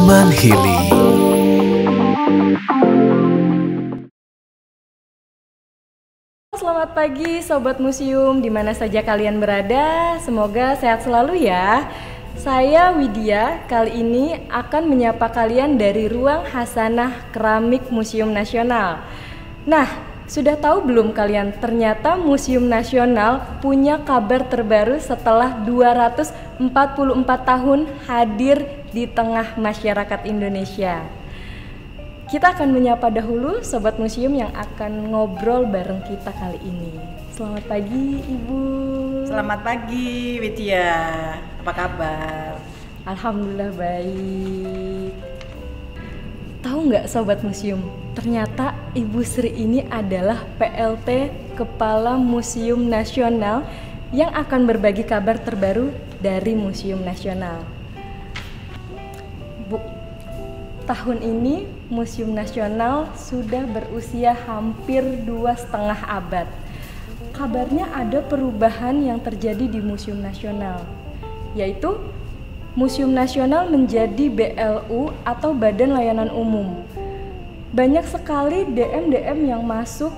Taman Healing. Selamat pagi Sobat Museum, di mana saja kalian berada, semoga sehat selalu ya. Saya Widya, kali ini akan menyapa kalian dari ruang Hasanah Keramik Museum Nasional. Nah, sudah tahu belum kalian, ternyata Museum Nasional punya kabar terbaru setelah 244 tahun hadir di tengah masyarakat Indonesia. Kita akan menyapa dahulu Sobat Museum yang akan ngobrol bareng kita kali ini. Selamat pagi Ibu. Selamat pagi Widya, apa kabar? Alhamdulillah baik. Tahu nggak Sobat Museum, ternyata Ibu Sri ini adalah PLT Kepala Museum Nasional yang akan berbagi kabar terbaru dari Museum Nasional. Bu, tahun ini Museum Nasional sudah berusia hampir 2,5 abad. Kabarnya ada perubahan yang terjadi di Museum Nasional, yaitu Museum Nasional menjadi BLU atau Badan Layanan Umum. Banyak sekali DM yang masuk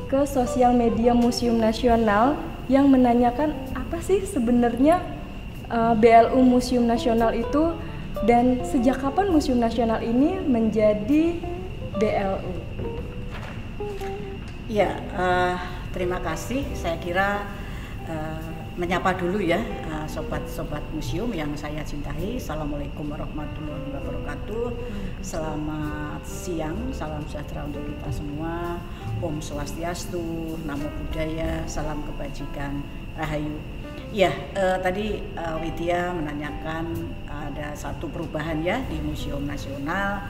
ke sosial media Museum Nasional yang menanyakan apa sih sebenarnya BLU Museum Nasional itu, dan sejak kapan Museum Nasional ini menjadi BLU? Ya, terima kasih. Saya kira menyapa dulu ya sobat-sobat museum yang saya cintai. Assalamualaikum warahmatullahi wabarakatuh. Selamat siang, salam sejahtera untuk kita semua. Om Swastiastu, Namo Buddhaya, salam kebajikan, Rahayu. Ya, tadi Widya menanyakan ada satu perubahan ya di Museum Nasional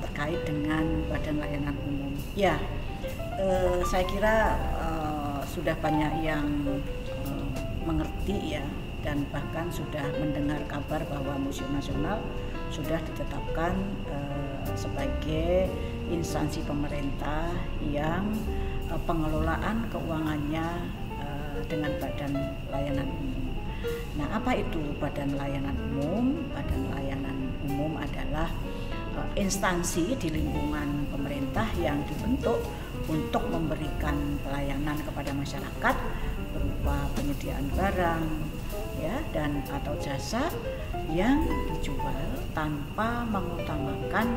terkait dengan Badan Layanan Umum. Ya, saya kira sudah banyak yang mengerti ya, dan bahkan sudah mendengar kabar bahwa Museum Nasional sudah ditetapkan sebagai instansi pemerintah yang pengelolaan keuangannya dengan Badan Layanan Umum. Nah, apa itu Badan Layanan Umum? Badan Layanan Umum adalah instansi di lingkungan pemerintah yang dibentuk untuk memberikan pelayanan kepada masyarakat berupa penyediaan barang ya dan atau jasa yang dijual tanpa mengutamakan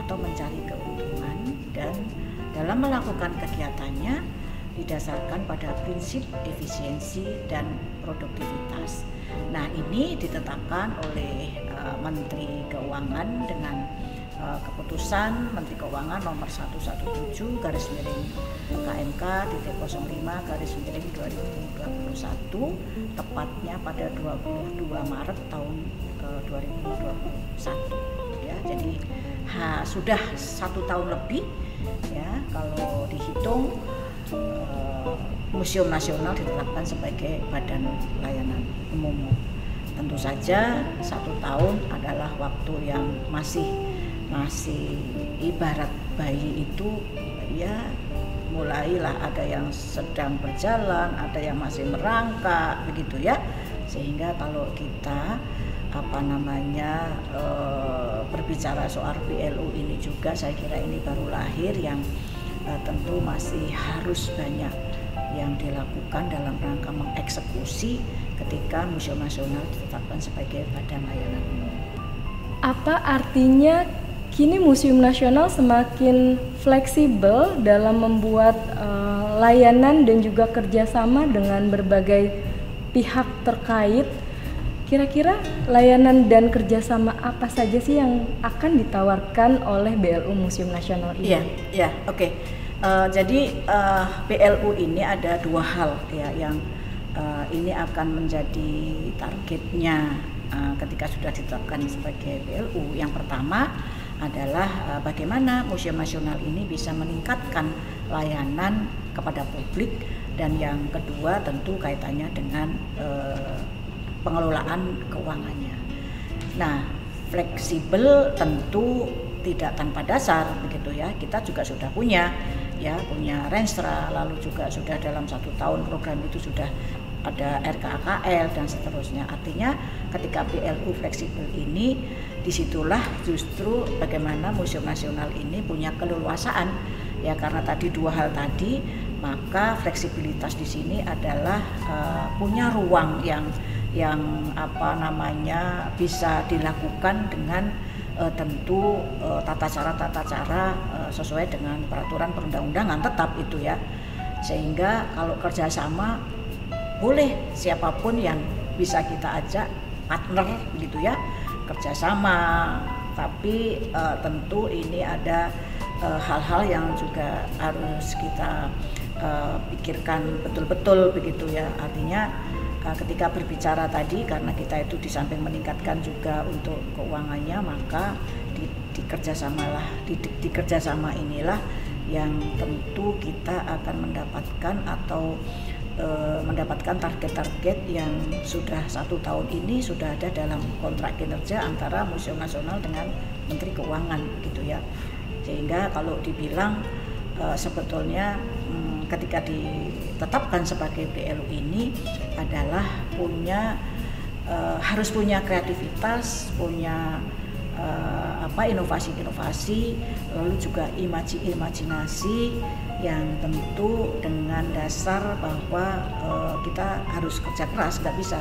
atau mencari keuntungan, dan dalam melakukan kegiatannya didasarkan pada prinsip efisiensi dan produktivitas. Nah, ini ditetapkan oleh Menteri Keuangan dengan keputusan Menteri Keuangan nomor 117 garis miring KMK titik 05 garis miring 2021, tepatnya pada 22 Maret tahun 2021 ya. Jadi sudah 1 tahun lebih ya kalau dihitung Museum Nasional ditetapkan sebagai Badan Layanan Umum. Tentu saja 1 tahun adalah waktu yang masih ibarat bayi itu ya, mulailah ada yang sedang berjalan, ada yang masih merangkak begitu ya. Sehingga kalau kita berbicara soal BLU ini juga, saya kira ini baru lahir yang tentu masih harus banyak yang dilakukan dalam rangka mengeksekusi ketika Museum Nasional ditetapkan sebagai Badan Layanan Umum. Apa artinya kini Museum Nasional semakin fleksibel dalam membuat layanan dan juga kerjasama dengan berbagai pihak terkait? Kira-kira layanan dan kerjasama apa saja sih yang akan ditawarkan oleh BLU Museum Nasional ini? Iya, oke. Jadi BLU ini ada 2 hal ya yang ini akan menjadi targetnya ketika sudah ditetapkan sebagai BLU. Yang pertama adalah bagaimana Museum Nasional ini bisa meningkatkan layanan kepada publik, dan yang kedua tentu kaitannya dengan pengelolaan keuangannya. Nah, fleksibel tentu tidak tanpa dasar begitu ya. Kita juga sudah punya Renstra, lalu juga sudah dalam 1 tahun program itu sudah ada RKKL dan seterusnya. Artinya ketika BLU fleksibel ini, disitulah justru bagaimana Museum Nasional ini punya keleluasaan ya, karena tadi dua hal tadi, maka fleksibilitas di sini adalah punya ruang yang bisa dilakukan dengan tentu tata cara sesuai dengan peraturan perundang-undangan tetap itu ya, sehingga kalau kerjasama boleh siapapun yang bisa kita ajak partner gitu ya, kerjasama, tapi tentu ini ada hal-hal yang juga harus kita pikirkan betul-betul begitu ya. Artinya ketika berbicara tadi, karena kita itu di samping meningkatkan juga untuk keuangannya, maka di kerjasama inilah yang tentu kita akan mendapatkan target-target yang sudah 1 tahun ini sudah ada dalam kontrak kinerja antara Museum Nasional dengan Menteri Keuangan gitu ya. Sehingga kalau dibilang sebetulnya ketika ditetapkan sebagai BLU ini adalah harus punya kreativitas, punya inovasi-inovasi, lalu juga imajinasi yang tentu dengan dasar bahwa kita harus kerja keras, nggak bisa,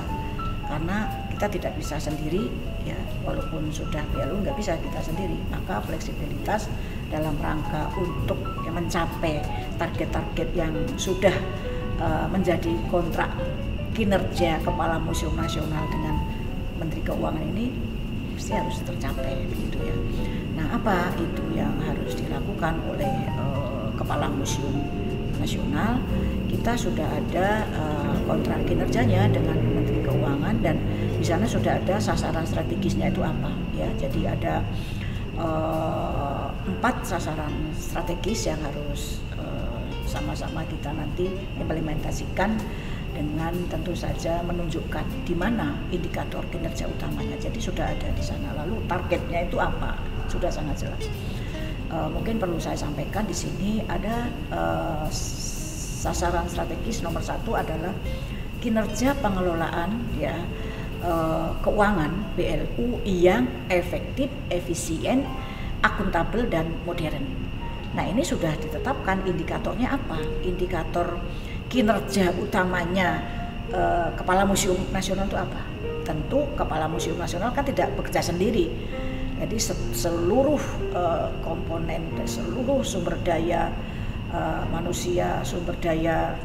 karena kita tidak bisa sendiri ya, walaupun sudah BLU nggak bisa kita sendiri. Maka fleksibilitas dalam rangka untuk mencapai target-target yang sudah menjadi kontrak kinerja Kepala Museum Nasional dengan Menteri Keuangan ini pasti harus tercapai begitu ya. Nah, apa itu yang harus dilakukan oleh Kepala Museum Nasional? Kita sudah ada kontrak kinerjanya dengan Menteri Keuangan, dan di sana sudah ada sasaran strategisnya itu apa ya. Jadi ada 4 sasaran strategis yang harus sama-sama kita nanti implementasikan, dengan tentu saja menunjukkan di mana indikator kinerja utamanya. Jadi sudah ada di sana. Lalu targetnya itu apa? Sudah sangat jelas. Mungkin perlu saya sampaikan di sini ada sasaran strategis nomor 1 adalah kinerja pengelolaan ya keuangan BLU yang efektif, efisien, akuntabel dan modern. Nah, ini sudah ditetapkan indikatornya apa? Indikator kinerja utamanya Kepala Museum Nasional itu apa? Tentu Kepala Museum Nasional kan tidak bekerja sendiri. Jadi seluruh komponen, seluruh sumber daya manusia, sumber daya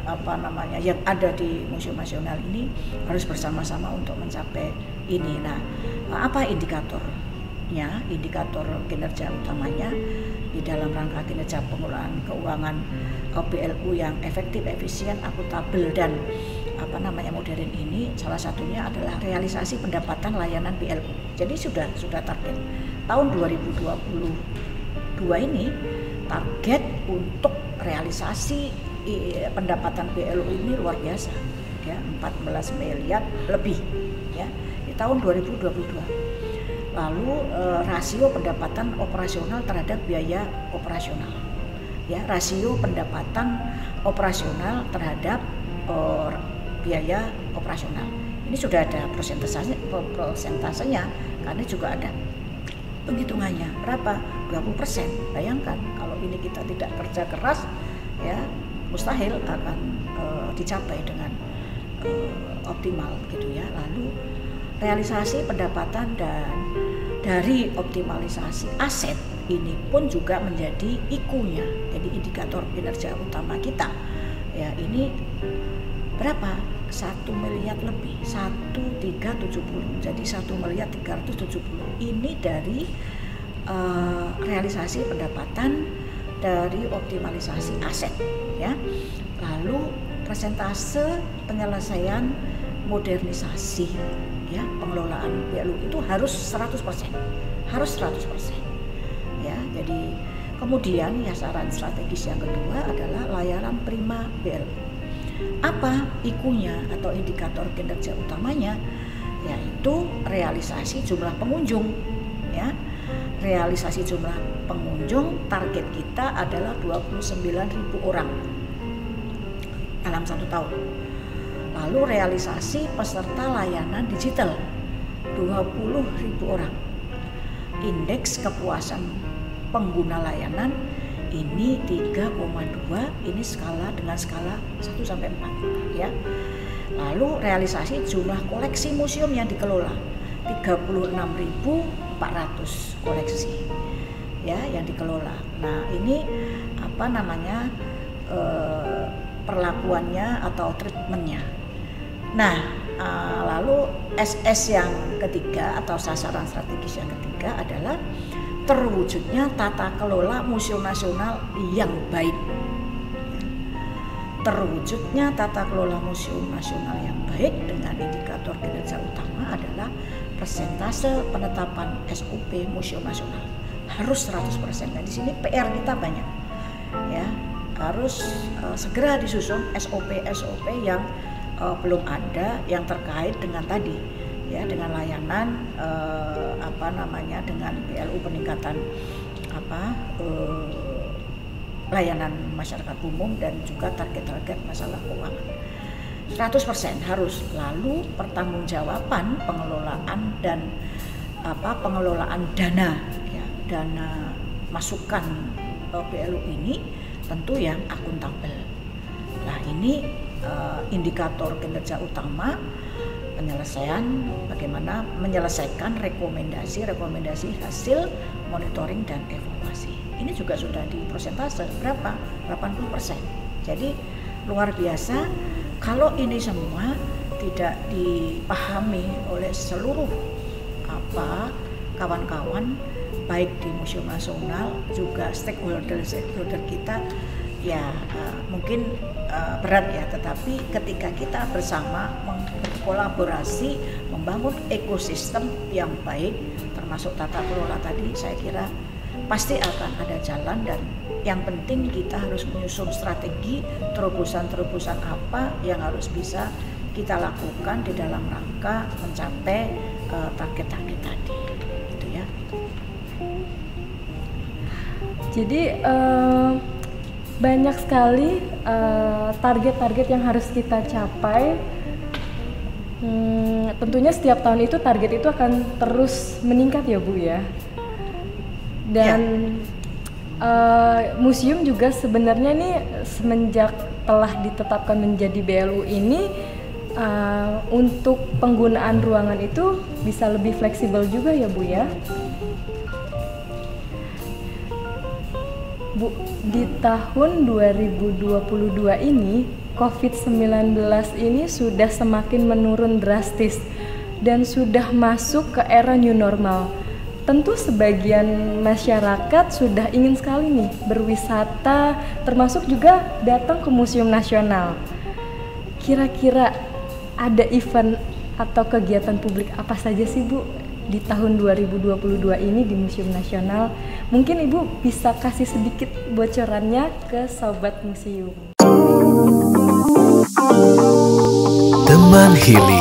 yang ada di Museum Nasional ini harus bersama-sama untuk mencapai ini. Nah, apa indikatornya? Indikator kinerja utamanya di dalam rangka kinerja pengelolaan keuangan BLU yang efektif, efisien, akuntabel dan modern ini, salah satunya adalah realisasi pendapatan layanan BLU. Jadi sudah target tahun 2022 ini, target untuk realisasi pendapatan BLU ini luar biasa ya, 14 miliar lebih ya di tahun 2022. Lalu rasio pendapatan operasional terhadap biaya operasional ya, rasio pendapatan operasional terhadap biaya operasional ini sudah ada prosentasenya, karena juga ada penghitungannya berapa, 20%. Bayangkan kalau ini kita tidak kerja keras ya, mustahil akan dicapai dengan optimal gitu ya. Lalu realisasi pendapatan dan dari optimalisasi aset ini pun juga menjadi IKU-nya, jadi indikator kinerja utama kita ya. Ini berapa? 1 miliar lebih, 1.370, jadi 1.370. Ini dari realisasi pendapatan dari optimalisasi aset ya. Lalu persentase penyelesaian modernisasi ya, pengelolaan BLU itu harus 100%. Ya, jadi kemudian ya saran strategis yang kedua adalah layanan prima BLU. Apa IKU-nya atau indikator kinerja utamanya? Yaitu realisasi jumlah pengunjung ya. Realisasi jumlah pengunjung, target kita adalah 29.000 orang dalam 1 tahun. Lalu realisasi peserta layanan digital 20.000 orang. Indeks kepuasan pengguna layanan ini 3,2, ini dengan skala 1 sampai 4 ya. Lalu realisasi jumlah koleksi museum yang dikelola 36.400 koleksi ya yang dikelola. Nah, ini perlakuannya atau treatmentnya. Nah, lalu SS yang ketiga atau sasaran strategis yang ketiga adalah terwujudnya tata kelola museum nasional yang baik. Terwujudnya tata kelola museum nasional yang baik dengan indikator kinerja utama adalah persentase penetapan SOP museum nasional harus 100%. Dan di sini PR kita banyak, ya, harus segera disusun SOP yang belum ada yang terkait dengan tadi, ya, dengan layanan dengan PLU peningkatan layanan masyarakat umum dan juga target-target masalah keuangan. 100% harus. Lalu pertanggungjawaban pengelolaan dan pengelolaan dana, ya, dana masukan PLU ini tentu yang akuntabel. Nah, ini indikator kinerja utama penyelesaian, bagaimana menyelesaikan rekomendasi hasil monitoring dan evaluasi. Ini juga sudah di persentase berapa? 80%. Jadi luar biasa. Kalau ini semua tidak dipahami oleh seluruh kawan-kawan baik di Museum Nasional juga stakeholder kita, ya mungkin berat ya, tetapi ketika kita bersama kolaborasi membangun ekosistem yang baik termasuk tata kelola tadi, saya kira pasti akan ada jalan. Dan yang penting kita harus menyusun strategi terobosan-terobosan apa yang harus bisa kita lakukan di dalam rangka mencapai target-target tadi, gitu ya. Jadi banyak sekali target-target yang harus kita capai. Tentunya setiap tahun itu target itu akan terus meningkat ya Bu ya. Dan museum juga sebenarnya nih semenjak telah ditetapkan menjadi BLU ini untuk penggunaan ruangan itu bisa lebih fleksibel juga ya Bu ya. Bu, di tahun 2022 ini COVID-19 ini sudah semakin menurun drastis dan sudah masuk ke era new normal. Tentu sebagian masyarakat sudah ingin sekali nih berwisata, termasuk juga datang ke Museum Nasional. Kira-kira ada event atau kegiatan publik apa saja sih Bu di tahun 2022 ini di Museum Nasional? Mungkin Ibu bisa kasih sedikit bocorannya ke Sobat Museum. Teman Healing.